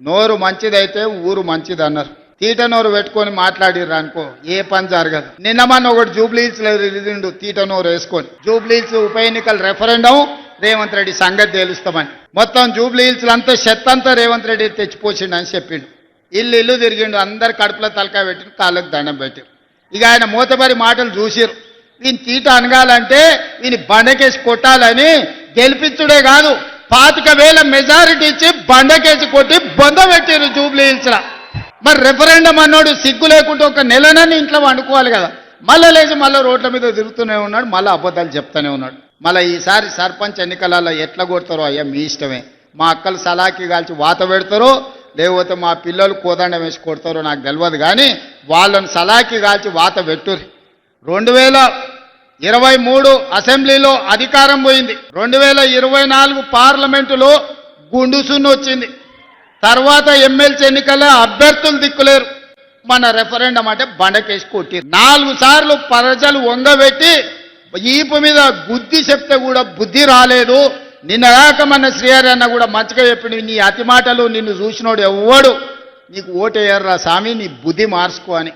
నోరు మంచిదైతే ఊరు మంచిది అన్నారు. తీట నోరు పెట్టుకొని మాట్లాడిర్రు అనుకో ఏ పని జరగదు. నిన్న మన ఒకటి జూబ్లీహిల్స్ లో రిలీజిండు తీట నోరు వేసుకొని జూబ్లీహిల్స్ ఉప ఎన్నికల రెఫరెండం రేవంత్ రెడ్డి సంగతి తేలుస్తామని. మొత్తం జూబ్లీహిల్స్ అంతా చెత్త అంతా రేవంత్ రెడ్డి తెచ్చిపోసిండు అని చెప్పిండు. ఇల్లు తిరిగిండు, అందరు కడుపులో తలకాయ పెట్టిన కాళ్ళకు దండం పెట్టారు. ఇక ఆయన మూతబరి మాటలు చూసిరు. వీని తీట అనగాలంటే వీని బండకేసి కొట్టాలని గెలిపించుడే కాదు 25,000 మెజారిటీ ఇచ్చి బండకేసి కొట్టి బొంద పెట్టారు జూబ్లీహిల్స్ లా. మరి రెఫరెండం అన్నాడు సిగ్గు లేకుంటే ఒక నెలనని ఇంట్లో వండుకోవాలి కదా. మళ్ళీ లేచి మళ్ళీ రోడ్ల మీద తిరుగుతూనే ఉన్నాడు, మళ్ళీ అబద్ధాలు చెప్తూనే ఉన్నాడు. మళ్ళీ ఈసారి సర్పంచ్ ఎన్నికలలో ఎట్లా కొడతారో అయ్యా మీ ఇష్టమే. మా అక్కలు సలాకి కాల్చి వాత పెడతారో లేకపోతే మా పిల్లలు కోదండం వేసి కొడతారో నాకు తెలియదు, కానీ వాళ్ళని సలాకి కాల్చి వాత పెట్టుర్రి. 2023 అసెంబ్లీలో అధికారం పోయింది, 2024 పార్లమెంటులో గుండుసున్న వచ్చింది. తర్వాత ఎమ్మెల్సీ ఎన్నికల్లో అభ్యర్థులు దిక్కులేరు. మన రెఫరెండం అంటే బండకేసి కొట్టి 4 సార్లు ప్రజలు వంగబెట్టి ఈపు మీద బుద్ధి చెప్తే కూడా బుద్ధి రాలేదు. నిన్నగాక మన శ్రీహరి అన్న కూడా మంచిగా చెప్పిండు, నీ అతి మాటలు నిన్ను చూసినోడు ఎవ్వడు నీకు ఓటేయర్రా స్వామి, నీ బుద్ధి మార్చుకో అని.